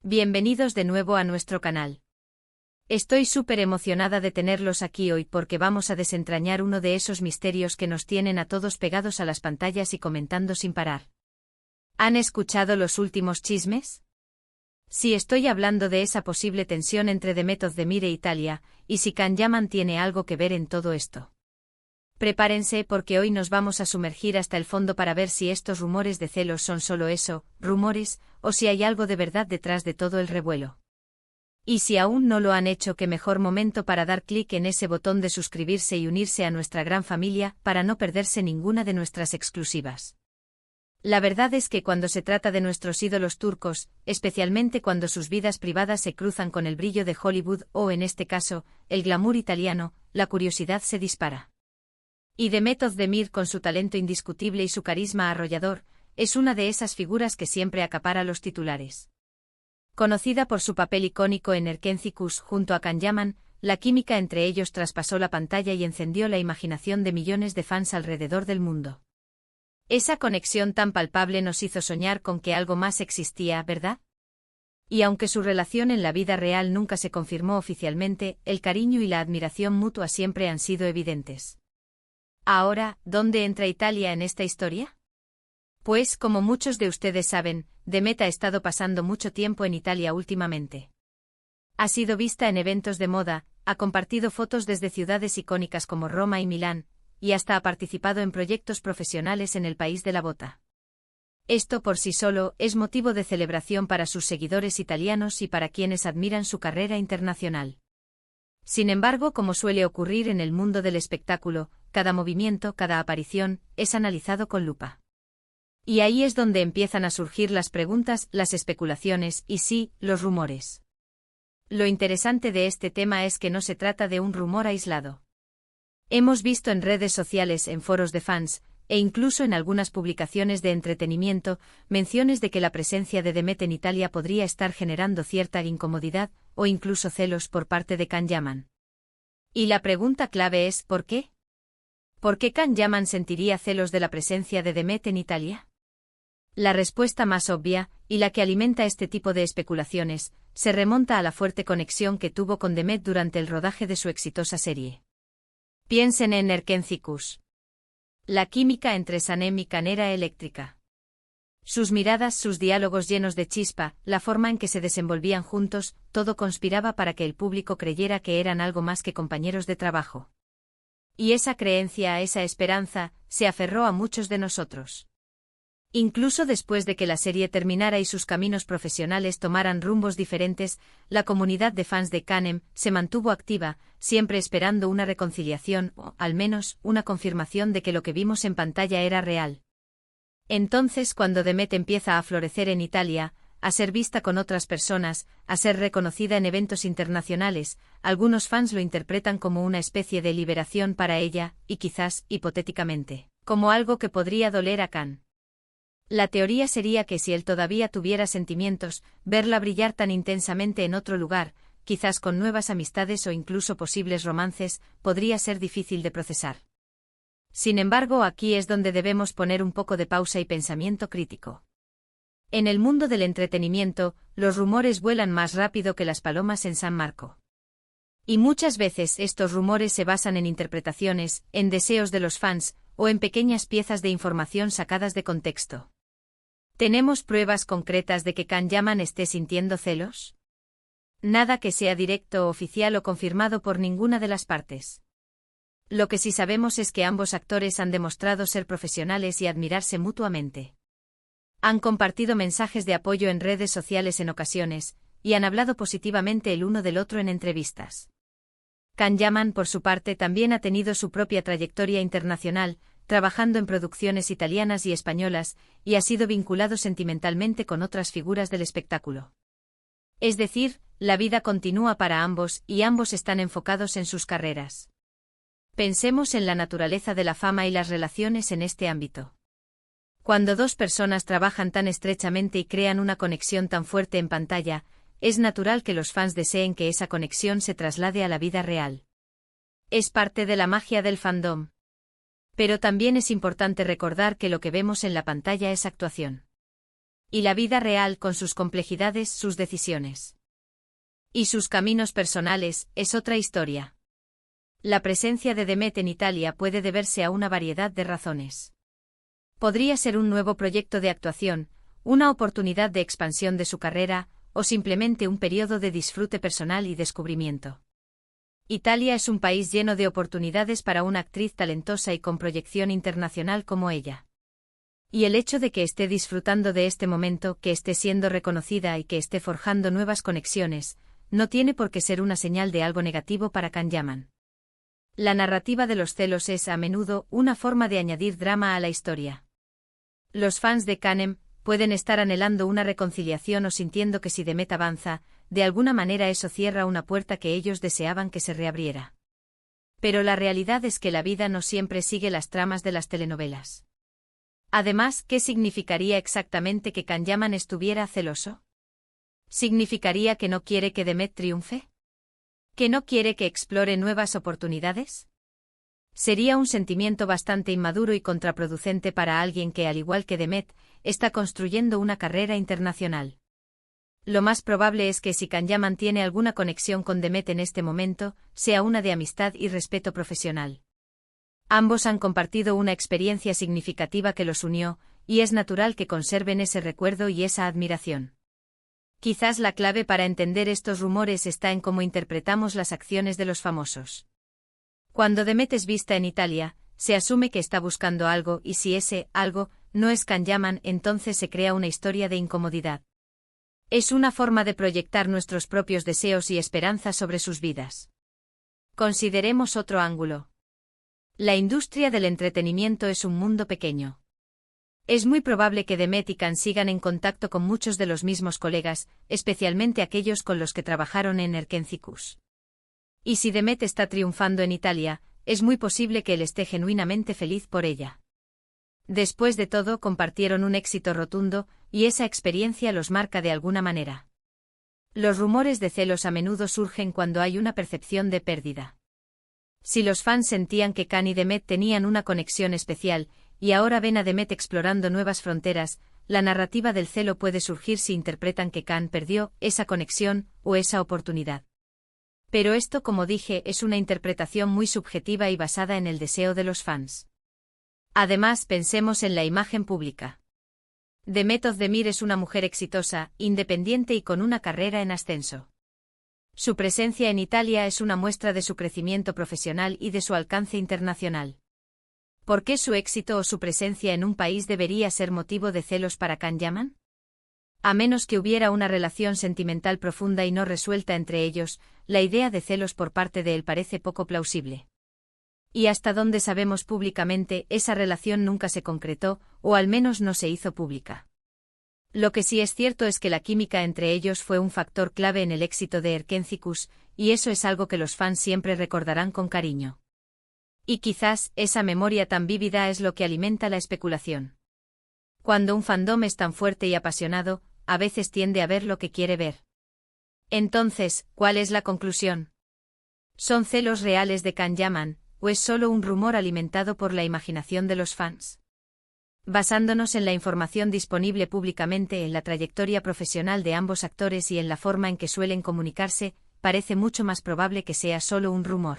Bienvenidos de nuevo a nuestro canal. Estoy súper emocionada de tenerlos aquí hoy porque vamos a desentrañar uno de esos misterios que nos tienen a todos pegados a las pantallas y comentando sin parar. ¿Han escuchado los últimos chismes? Sí, estoy hablando de esa posible tensión entre Demet Özdemir e Italia, y si Can Yaman tiene algo que ver en todo esto. Prepárense porque hoy nos vamos a sumergir hasta el fondo para ver si estos rumores de celos son solo eso, rumores, o si hay algo de verdad detrás de todo el revuelo. Y si aún no lo han hecho, qué mejor momento para dar clic en ese botón de suscribirse y unirse a nuestra gran familia para no perderse ninguna de nuestras exclusivas. La verdad es que cuando se trata de nuestros ídolos turcos, especialmente cuando sus vidas privadas se cruzan con el brillo de Hollywood o, en este caso, el glamour italiano, la curiosidad se dispara. Y Demet Özdemir, con su talento indiscutible y su carisma arrollador, es una de esas figuras que siempre acapara los titulares. Conocida por su papel icónico en Erkenci Kuş junto a Can Yaman, la química entre ellos traspasó la pantalla y encendió la imaginación de millones de fans alrededor del mundo. Esa conexión tan palpable nos hizo soñar con que algo más existía, ¿verdad? Y aunque su relación en la vida real nunca se confirmó oficialmente, el cariño y la admiración mutua siempre han sido evidentes. Ahora, ¿dónde entra Italia en esta historia? Pues, como muchos de ustedes saben, Demet ha estado pasando mucho tiempo en Italia últimamente. Ha sido vista en eventos de moda, ha compartido fotos desde ciudades icónicas como Roma y Milán, y hasta ha participado en proyectos profesionales en el país de la bota. Esto por sí solo es motivo de celebración para sus seguidores italianos y para quienes admiran su carrera internacional. Sin embargo, como suele ocurrir en el mundo del espectáculo, cada movimiento, cada aparición, es analizado con lupa. Y ahí es donde empiezan a surgir las preguntas, las especulaciones y sí, los rumores. Lo interesante de este tema es que no se trata de un rumor aislado. Hemos visto en redes sociales, en foros de fans, e incluso en algunas publicaciones de entretenimiento, menciones de que la presencia de Demet en Italia podría estar generando cierta incomodidad, o incluso celos por parte de Can Yaman. Y la pregunta clave es, ¿por qué? ¿Por qué Can Yaman sentiría celos de la presencia de Demet en Italia? La respuesta más obvia, y la que alimenta este tipo de especulaciones, se remonta a la fuerte conexión que tuvo con Demet durante el rodaje de su exitosa serie. Piensen en Erkenci Kuş. La química entre Sanem y Can era eléctrica. Sus miradas, sus diálogos llenos de chispa, la forma en que se desenvolvían juntos, todo conspiraba para que el público creyera que eran algo más que compañeros de trabajo. Y esa creencia, esa esperanza, se aferró a muchos de nosotros. Incluso después de que la serie terminara y sus caminos profesionales tomaran rumbos diferentes, la comunidad de fans de Canem se mantuvo activa, siempre esperando una reconciliación o, al menos, una confirmación de que lo que vimos en pantalla era real. Entonces, cuando Demet empieza a florecer en Italia, a ser vista con otras personas, a ser reconocida en eventos internacionales, algunos fans lo interpretan como una especie de liberación para ella, y quizás, hipotéticamente, como algo que podría doler a Can. La teoría sería que si él todavía tuviera sentimientos, verla brillar tan intensamente en otro lugar, quizás con nuevas amistades o incluso posibles romances, podría ser difícil de procesar. Sin embargo, aquí es donde debemos poner un poco de pausa y pensamiento crítico. En el mundo del entretenimiento, los rumores vuelan más rápido que las palomas en San Marco. Y muchas veces estos rumores se basan en interpretaciones, en deseos de los fans, o en pequeñas piezas de información sacadas de contexto. ¿Tenemos pruebas concretas de que Can Yaman esté sintiendo celos? Nada que sea directo, oficial o confirmado por ninguna de las partes. Lo que sí sabemos es que ambos actores han demostrado ser profesionales y admirarse mutuamente. Han compartido mensajes de apoyo en redes sociales en ocasiones, y han hablado positivamente el uno del otro en entrevistas. Can Yaman, por su parte, también ha tenido su propia trayectoria internacional, trabajando en producciones italianas y españolas, y ha sido vinculado sentimentalmente con otras figuras del espectáculo. Es decir, la vida continúa para ambos y ambos están enfocados en sus carreras. Pensemos en la naturaleza de la fama y las relaciones en este ámbito. Cuando dos personas trabajan tan estrechamente y crean una conexión tan fuerte en pantalla, es natural que los fans deseen que esa conexión se traslade a la vida real. Es parte de la magia del fandom. Pero también es importante recordar que lo que vemos en la pantalla es actuación. Y la vida real con sus complejidades, sus decisiones. Y sus caminos personales, es otra historia. La presencia de Demet en Italia puede deberse a una variedad de razones. Podría ser un nuevo proyecto de actuación, una oportunidad de expansión de su carrera, o simplemente un periodo de disfrute personal y descubrimiento. Italia es un país lleno de oportunidades para una actriz talentosa y con proyección internacional como ella. Y el hecho de que esté disfrutando de este momento, que esté siendo reconocida y que esté forjando nuevas conexiones, no tiene por qué ser una señal de algo negativo para Can Yaman. La narrativa de los celos es, a menudo, una forma de añadir drama a la historia. Los fans de Canem pueden estar anhelando una reconciliación o sintiendo que si Demet avanza, de alguna manera eso cierra una puerta que ellos deseaban que se reabriera. Pero la realidad es que la vida no siempre sigue las tramas de las telenovelas. Además, ¿qué significaría exactamente que Can Yaman estuviera celoso? ¿Significaría que no quiere que Demet triunfe? ¿Que no quiere que explore nuevas oportunidades? Sería un sentimiento bastante inmaduro y contraproducente para alguien que, al igual que Demet, está construyendo una carrera internacional. Lo más probable es que si Can Yaman tiene alguna conexión con Demet en este momento, sea una de amistad y respeto profesional. Ambos han compartido una experiencia significativa que los unió, y es natural que conserven ese recuerdo y esa admiración. Quizás la clave para entender estos rumores está en cómo interpretamos las acciones de los famosos. Cuando Demet es vista en Italia, se asume que está buscando algo y si ese algo no es Can Yaman, entonces se crea una historia de incomodidad. Es una forma de proyectar nuestros propios deseos y esperanzas sobre sus vidas. Consideremos otro ángulo. La industria del entretenimiento es un mundo pequeño. Es muy probable que Demet y Can sigan en contacto con muchos de los mismos colegas, especialmente aquellos con los que trabajaron en Erkencicus. Y si Demet está triunfando en Italia, es muy posible que él esté genuinamente feliz por ella. Después de todo, compartieron un éxito rotundo, y esa experiencia los marca de alguna manera. Los rumores de celos a menudo surgen cuando hay una percepción de pérdida. Si los fans sentían que Can y Demet tenían una conexión especial, y ahora ven a Demet explorando nuevas fronteras, la narrativa del celo puede surgir si interpretan que Can perdió esa conexión o esa oportunidad. Pero esto, como dije, es una interpretación muy subjetiva y basada en el deseo de los fans. Además, pensemos en la imagen pública. Demet Özdemir es una mujer exitosa, independiente y con una carrera en ascenso. Su presencia en Italia es una muestra de su crecimiento profesional y de su alcance internacional. ¿Por qué su éxito o su presencia en un país debería ser motivo de celos para Can Yaman? A menos que hubiera una relación sentimental profunda y no resuelta entre ellos, la idea de celos por parte de él parece poco plausible. Y hasta donde sabemos públicamente, esa relación nunca se concretó, o al menos no se hizo pública. Lo que sí es cierto es que la química entre ellos fue un factor clave en el éxito de Erkencicus, y eso es algo que los fans siempre recordarán con cariño. Y quizás, esa memoria tan vívida es lo que alimenta la especulación. Cuando un fandom es tan fuerte y apasionado, a veces tiende a ver lo que quiere ver. Entonces, ¿cuál es la conclusión? ¿Son celos reales de Can Yaman, o es solo un rumor alimentado por la imaginación de los fans? Basándonos en la información disponible públicamente en la trayectoria profesional de ambos actores y en la forma en que suelen comunicarse, parece mucho más probable que sea solo un rumor.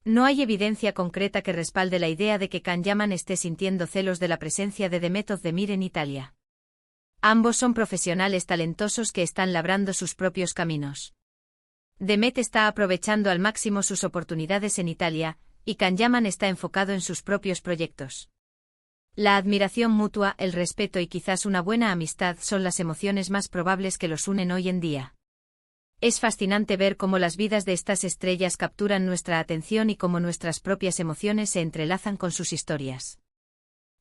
No hay evidencia concreta que respalde la idea de que Can Yaman esté sintiendo celos de la presencia de Demet Özdemir en Italia. Ambos son profesionales talentosos que están labrando sus propios caminos. Demet está aprovechando al máximo sus oportunidades en Italia, y Can Yaman está enfocado en sus propios proyectos. La admiración mutua, el respeto y quizás una buena amistad son las emociones más probables que los unen hoy en día. Es fascinante ver cómo las vidas de estas estrellas capturan nuestra atención y cómo nuestras propias emociones se entrelazan con sus historias.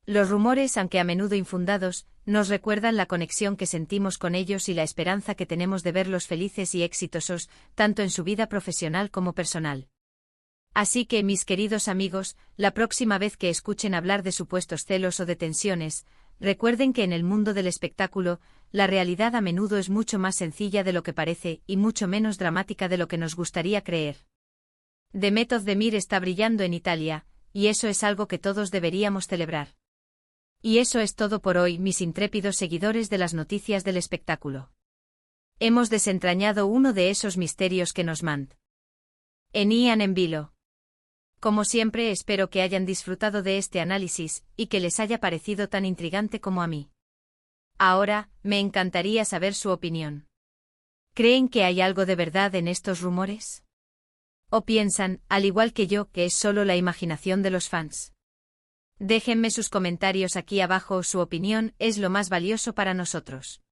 Los rumores, aunque a menudo infundados, nos recuerdan la conexión que sentimos con ellos y la esperanza que tenemos de verlos felices y exitosos, tanto en su vida profesional como personal. Así que, mis queridos amigos, la próxima vez que escuchen hablar de supuestos celos o de tensiones, recuerden que en el mundo del espectáculo, la realidad a menudo es mucho más sencilla de lo que parece y mucho menos dramática de lo que nos gustaría creer. Demet Özdemir está brillando en Italia, y eso es algo que todos deberíamos celebrar. Y eso es todo por hoy, mis intrépidos seguidores de las noticias del espectáculo. Hemos desentrañado uno de esos misterios que nos mantenían en vilo. Como siempre, espero que hayan disfrutado de este análisis y que les haya parecido tan intrigante como a mí. Ahora, me encantaría saber su opinión. ¿Creen que hay algo de verdad en estos rumores? ¿O piensan, al igual que yo, que es solo la imaginación de los fans? Déjenme sus comentarios aquí abajo, su opinión es lo más valioso para nosotros.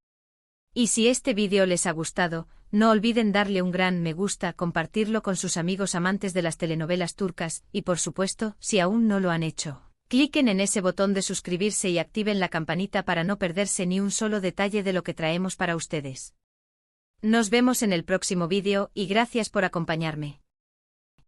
Y si este vídeo les ha gustado, no olviden darle un gran me gusta, compartirlo con sus amigos amantes de las telenovelas turcas, y por supuesto, si aún no lo han hecho, cliquen en ese botón de suscribirse y activen la campanita para no perderse ni un solo detalle de lo que traemos para ustedes. Nos vemos en el próximo vídeo y gracias por acompañarme.